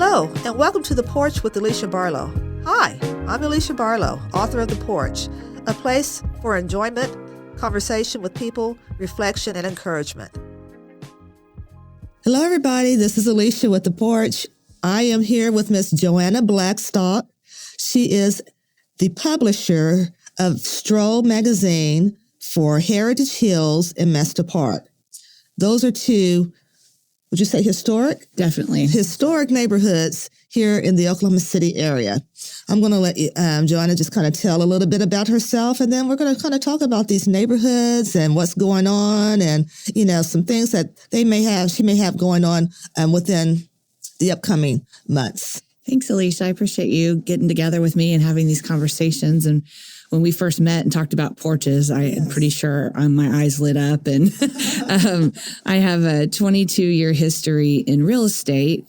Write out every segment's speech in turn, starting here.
Hello, and welcome to The Porch with Alicia Barlow. Hi, I'm Alicia Barlow, author of The Porch, a place for enjoyment, conversation with people, reflection, and encouragement. Hello, everybody. This is Alicia with The Porch. I am here with Miss JoAnna Blackstock. She is the publisher of Stroll magazine for Heritage Hills and Mesta Park. Those are two, would you say historic? Definitely. Historic neighborhoods here in the Oklahoma City area. I'm going to let JoAnna just kind of tell a little bit about herself, and then we're going to kind of talk about these neighborhoods and what's going on and, you know, some things that she may have going on within the upcoming months. Thanks, Alicia. I appreciate you getting together with me and having these conversations. And when we first met and talked about porches, I am pretty sure my eyes lit up. And I have a 22-year history in real estate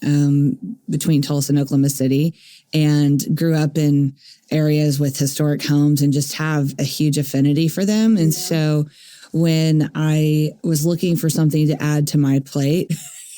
between Tulsa and Oklahoma City, and grew up in areas with historic homes and just have a huge affinity for them. And so when I was looking for something to add to my plate,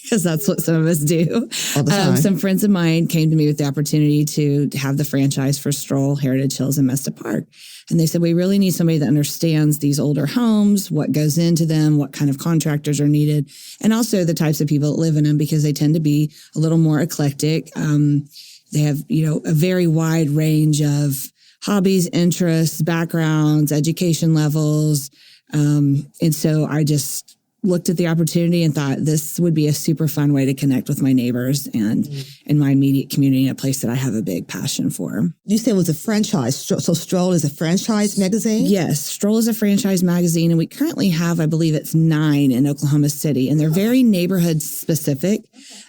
because that's what some of us do. Some friends of mine came to me with the opportunity to have the franchise for Stroll, Heritage Hills, and Mesta Park. And they said, we really need somebody that understands these older homes, what goes into them, what kind of contractors are needed, and also the types of people that live in them, because they tend to be a little more eclectic. They have, a very wide range of hobbies, interests, backgrounds, education levels. And so I just looked at the opportunity and thought this would be a super fun way to connect with my neighbors and in my immediate community, a place that I have a big passion for. You said it was a franchise. So Stroll is a franchise magazine? Yes, Stroll is a franchise magazine, and we currently have, I believe it's 9 in Oklahoma City, and they're very neighborhood specific.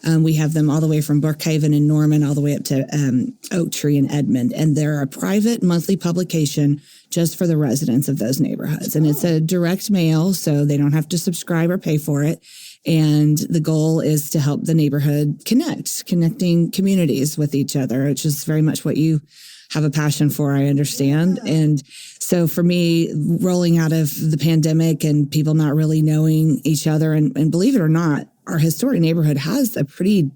We have them all the way from Brookhaven and Norman all the way up to Oak Tree and Edmond, and they're a private monthly publication just for the residents of those neighborhoods. And it's a direct mail, so they don't have to subscribe or pay for it. And the goal is to help the neighborhood connecting communities with each other, which is very much what you have a passion for, I understand. And so for me, rolling out of the pandemic and people not really knowing each other, and believe it or not, our historic neighborhood has a pretty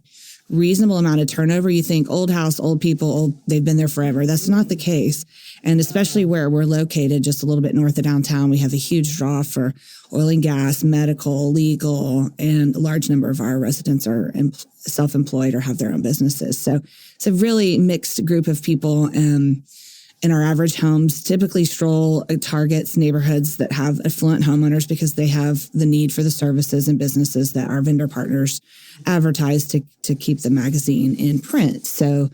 reasonable amount of turnover. You think old house, old people, they've been there forever. That's not the case. And especially where we're located, just a little bit north of downtown, we have a huge draw for oil and gas, medical, legal, and a large number of our residents are self-employed or have their own businesses. So it's a really mixed group of people. In our average homes, typically Stroll targets neighborhoods that have affluent homeowners because they have the need for the services and businesses that our vendor partners advertise to keep the magazine in print. So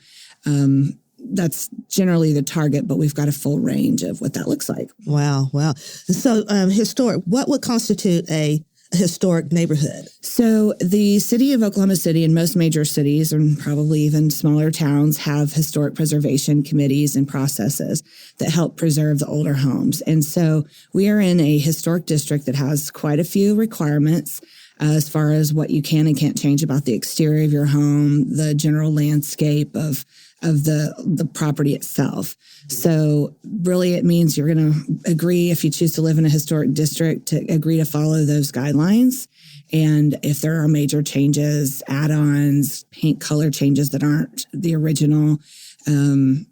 that's generally the target, but we've got a full range of what that looks like. Wow. So historic, what would constitute a historic neighborhood? So the city of Oklahoma City and most major cities, and probably even smaller towns, have historic preservation committees and processes that help preserve the older homes. And so we are in a historic district that has quite a few requirements as far as what you can and can't change about the exterior of your home, the general landscape of the property itself. So really it means you're going to agree, if you choose to live in a historic district, to agree to follow those guidelines. And if there are major changes, add-ons, paint color changes that aren't the original, then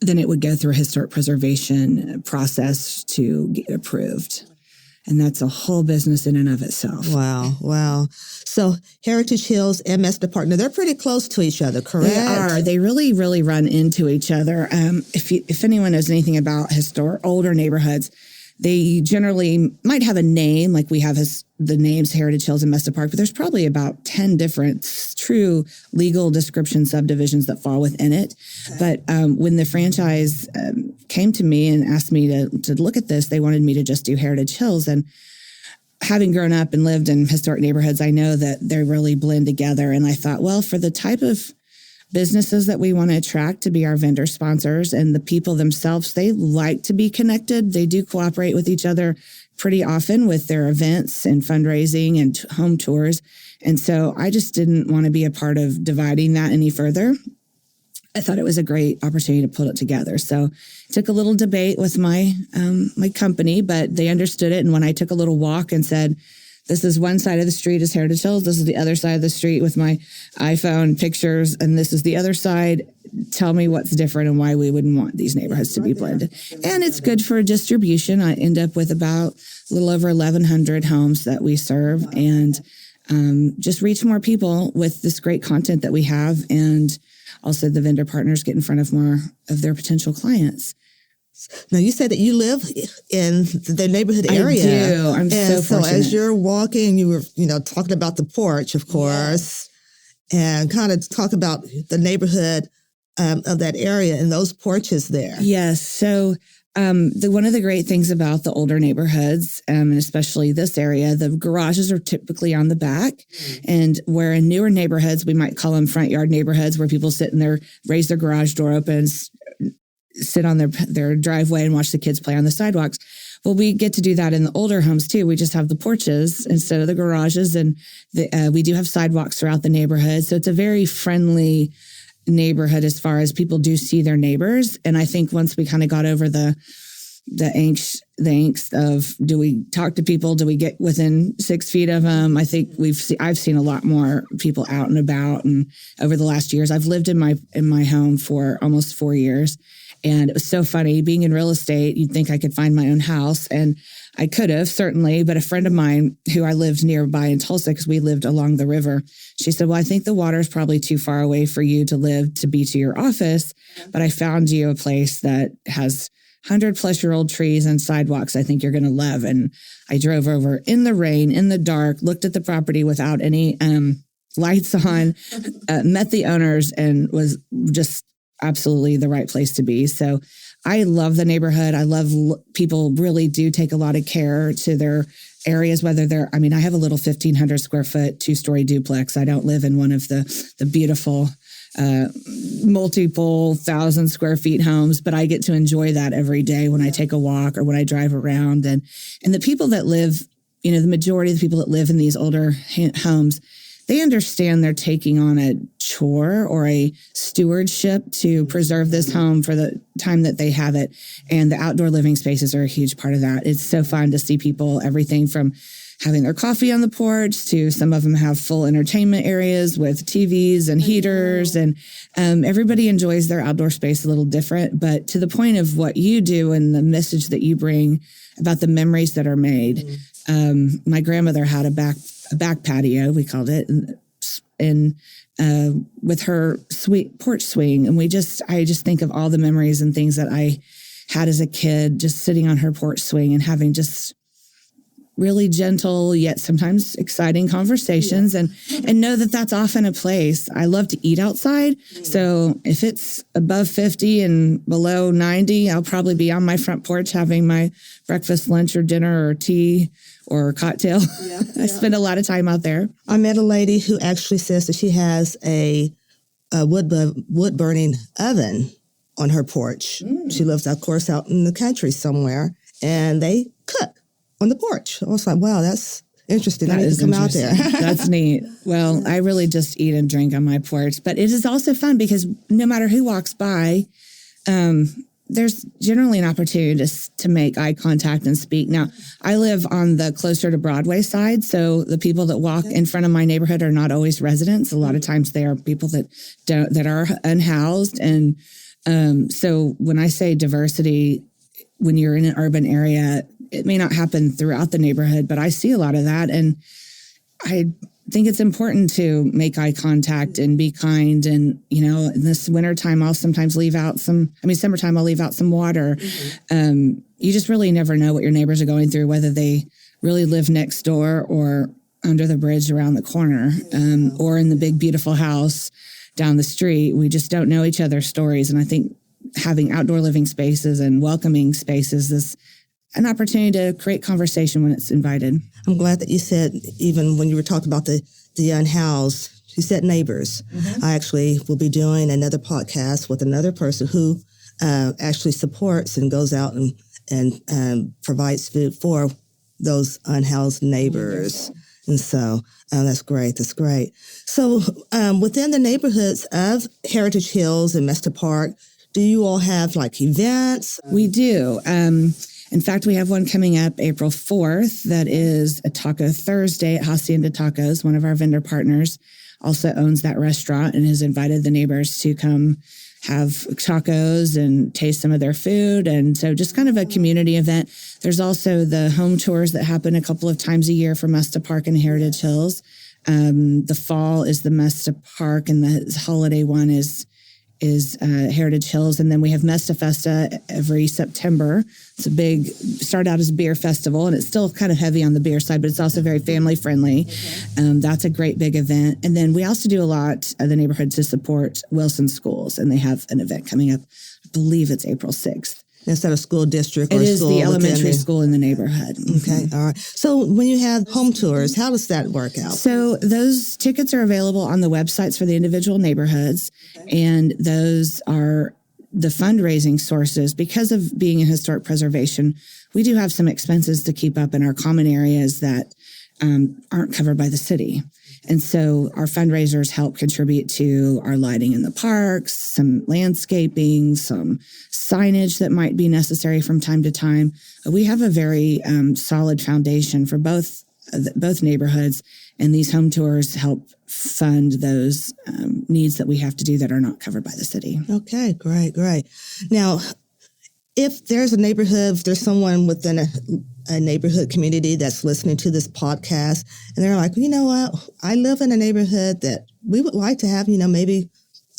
it would go through a historic preservation process to get approved. And that's a whole business in and of itself. Wow. So Heritage Hills and Mesta Park, now they're pretty close to each other, correct? They are. They really, really run into each other. If anyone knows anything about older neighborhoods, they generally might have a name, like we have the names Heritage Hills and Mesta Park, but there's probably about 10 different true legal description subdivisions that fall within it. But when the franchise came to me and asked me to look at this, they wanted me to just do Heritage Hills. And having grown up and lived in historic neighborhoods, I know that they really blend together. And I thought, well, for the type of businesses that we want to attract to be our vendor sponsors and the people themselves, they like to be connected. They do cooperate with each other pretty often with their events and fundraising and home tours. And so I just didn't want to be a part of dividing that any further. I thought it was a great opportunity to put it together. So it took a little debate with my company, but they understood it. And when I took a little walk and said, this is one side of the street is Heritage Hills. This is the other side of the street with my iPhone pictures. And this is the other side. Tell me what's different and why we wouldn't want these neighborhoods to be blended. And it's good for distribution. I end up with about a little over 1,100 homes that we serve and just reach more people with this great content that we have. And also the vendor partners get in front of more of their potential clients. Now, you said that you live in the neighborhood area. I do. I'm so fortunate. So as you're walking, you were, talking about the porch, of course, and kind of talk about the neighborhood of that area and those porches there. Yes. So one of the great things about the older neighborhoods, and especially this area, the garages are typically on the back. And where in newer neighborhoods, we might call them front yard neighborhoods, where people sit in there, raise their garage door open, sit on their driveway and watch the kids play on the sidewalks. Well, we get to do that in the older homes too. We just have the porches instead of the garages, and we do have sidewalks throughout the neighborhood. So it's a very friendly neighborhood as far as people do see their neighbors. And I think once we kind of got over the angst of, do we talk to people? Do we get within 6 feet of them? I think I've seen a lot more people out and about. And over the last years, I've lived in my home for almost 4 years. And it was so funny being in real estate. You'd think I could find my own house, and I could have certainly. But a friend of mine who I lived nearby in Tulsa, because we lived along the river, she said, well, I think the water is probably too far away for you to live to be to your office. But I found you a place that has 100-plus-year-old trees and sidewalks I think you're going to love. And I drove over in the rain, in the dark, looked at the property without any lights on, met the owners, and was just absolutely the right place to be. So I love the neighborhood. I love people really do take a lot of care to their areas, whether I have a little 1,500 square foot 2-story duplex. I don't live in one of the beautiful multiple 1,000 square feet homes, but I get to enjoy that every day when I take a walk or when I drive around. And the people that live, the majority of the people that live in these older homes, they understand they're taking on a chore or a stewardship to preserve this home for the time that they have it. And the outdoor living spaces are a huge part of that. It's so fun to see people, everything from having their coffee on the porch to some of them have full entertainment areas with TVs and heaters. And everybody enjoys their outdoor space a little different. But to the point of what you do and the message that you bring about the memories that are made, my grandmother had a back patio, we called it, and with her sweet porch swing. And I just think of all the memories and things that I had as a kid, just sitting on her porch swing and having just really gentle yet sometimes exciting conversations, and know that that's often a place. I love to eat outside. So if it's above 50 and below 90, I'll probably be on my front porch having my breakfast, lunch, or dinner, or tea, or cocktail. I spend a lot of time out there. I met a lady who actually says that she has a wood burning oven on her porch. She lives, of course, out in the country somewhere, and they cook on the porch. I was like, wow, that's interesting. I need to come out there. That's neat. Well, I really just eat and drink on my porch, but it is also fun because no matter who walks by, there's generally an opportunity to make eye contact and speak. Now, I live on the closer to Broadway side, so the people that walk in front of my neighborhood are not always residents. A lot of times they are people that are unhoused. And so when I say diversity, when you're in an urban area, it may not happen throughout the neighborhood, but I see a lot of that. And I think it's important to make eye contact and be kind. And, in this wintertime, I'll sometimes summertime, I'll leave out some water. You just really never know what your neighbors are going through, whether they really live next door or under the bridge around the corner, or in the big, beautiful house down the street. We just don't know each other's stories. And I think having outdoor living spaces and welcoming spaces is an opportunity to create conversation when it's invited. I'm glad that you said, even when you were talking about the unhoused, you said neighbors. I actually will be doing another podcast with another person who actually supports and goes out and provides food for those unhoused neighbors. And so that's great. That's great. So within the neighborhoods of Heritage Hills and Mesta Park, do you all have like events? We do. And In fact, we have one coming up April 4th that is a Taco Thursday at Hacienda Tacos. One of our vendor partners also owns that restaurant and has invited the neighbors to come have tacos and taste some of their food. And so just kind of a community event. There's also the home tours that happen a couple of times a year for Mesta Park and Heritage Hills. The fall is the Mesta Park, and the holiday one is Heritage Hills. And then we have Mesta Festa every September. It's a big, start out as a beer festival, and it's still kind of heavy on the beer side, but it's also very family friendly. That's a great big event. And then we also do a lot of the neighborhood to support Wilson schools, and they have an event coming up. I believe it's April 6th. Instead of school district or school. It is school the elementary school in the neighborhood. Okay, all right. So when you have home tours, how does that work out? So those tickets are available on the websites for the individual neighborhoods, and those are the fundraising sources. Because of being in historic preservation, we do have some expenses to keep up in our common areas that aren't covered by the city. And so our fundraisers help contribute to our lighting in the parks, some landscaping, some signage that might be necessary from time to time. We have a very solid foundation for both neighborhoods, and these home tours help fund those needs that we have to do that are not covered by the city. Okay, great. Now, if there's a neighborhood, if there's someone within a neighborhood community that's listening to this podcast, and they're like, you know what, I live in a neighborhood that we would like to have, maybe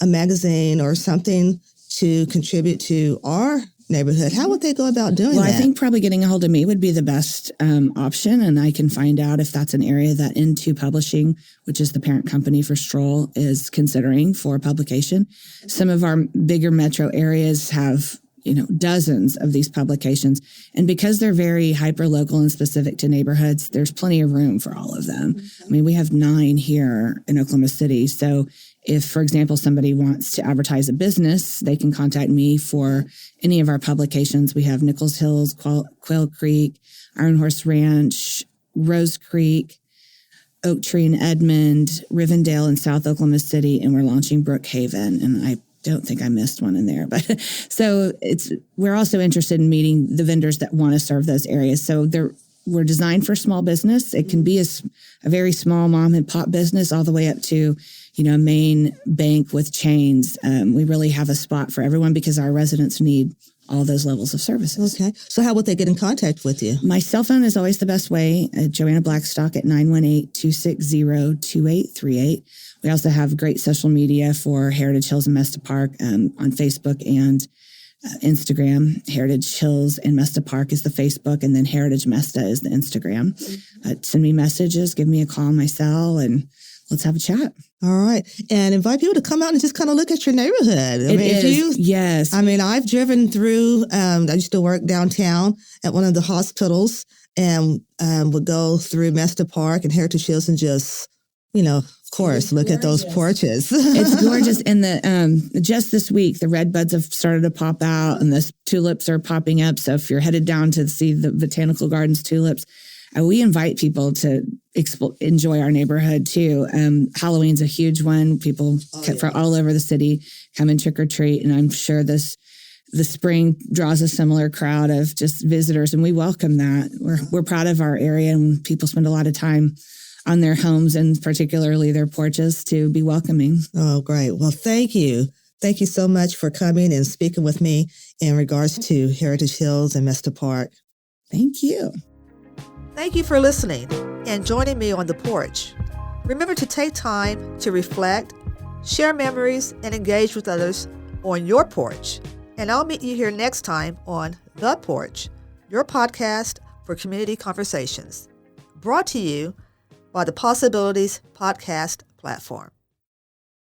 a magazine or something to contribute to our neighborhood. How would they go about doing that? Well, I think probably getting a hold of me would be the best option, and I can find out if that's an area that Into Publishing, which is the parent company for Stroll, is considering for publication. Some of our bigger metro areas have dozens of these publications. And because they're very hyper-local and specific to neighborhoods, there's plenty of room for all of them. I mean, we have 9 here in Oklahoma City. So if, for example, somebody wants to advertise a business, they can contact me for any of our publications. We have Nichols Hills, Quail Creek, Iron Horse Ranch, Rose Creek, Oak Tree in Edmond, Rivendell in South Oklahoma City, and we're launching Brookhaven. And I don't think I missed one in there, but so we're also interested in meeting the vendors that want to serve those areas. So we're designed for small business. It can be a very small mom and pop business all the way up to, a main bank with chains. We really have a spot for everyone because our residents need all those levels of services. Okay. So how would they get in contact with you? My cell phone is always the best way. JoAnna Blackstock at 918-260-2838. We also have great social media for Heritage Hills and Mesta Park on Facebook and Instagram. Heritage Hills and Mesta Park is the Facebook, and then Heritage Mesta is the Instagram. Send me messages, give me a call on my cell, and let's have a chat. All right. And invite people to come out and just kind of look at your neighborhood. Yes. I mean, I've driven through, I used to work downtown at one of the hospitals and would go through Mesta Park and Heritage Hills and just, of course, look at those porches. It's gorgeous. And just this week, the red buds have started to pop out and the tulips are popping up. So if you're headed down to see the Botanical Gardens tulips, we invite people to enjoy our neighborhood too. Halloween's a huge one. People from all over the city come and trick or treat. And I'm sure the spring draws a similar crowd of just visitors, and we welcome that. We're proud of our area, and people spend a lot of time on their homes and particularly their porches to be welcoming. Oh, great. Well, thank you. Thank you so much for coming and speaking with me in regards to Heritage Hills and Mesta Park. Thank you. Thank you for listening and joining me on the porch. Remember to take time to reflect, share memories, and engage with others on your porch. And I'll meet you here next time on The Porch, your podcast for community conversations. Brought to you by the Possibilities Podcast platform.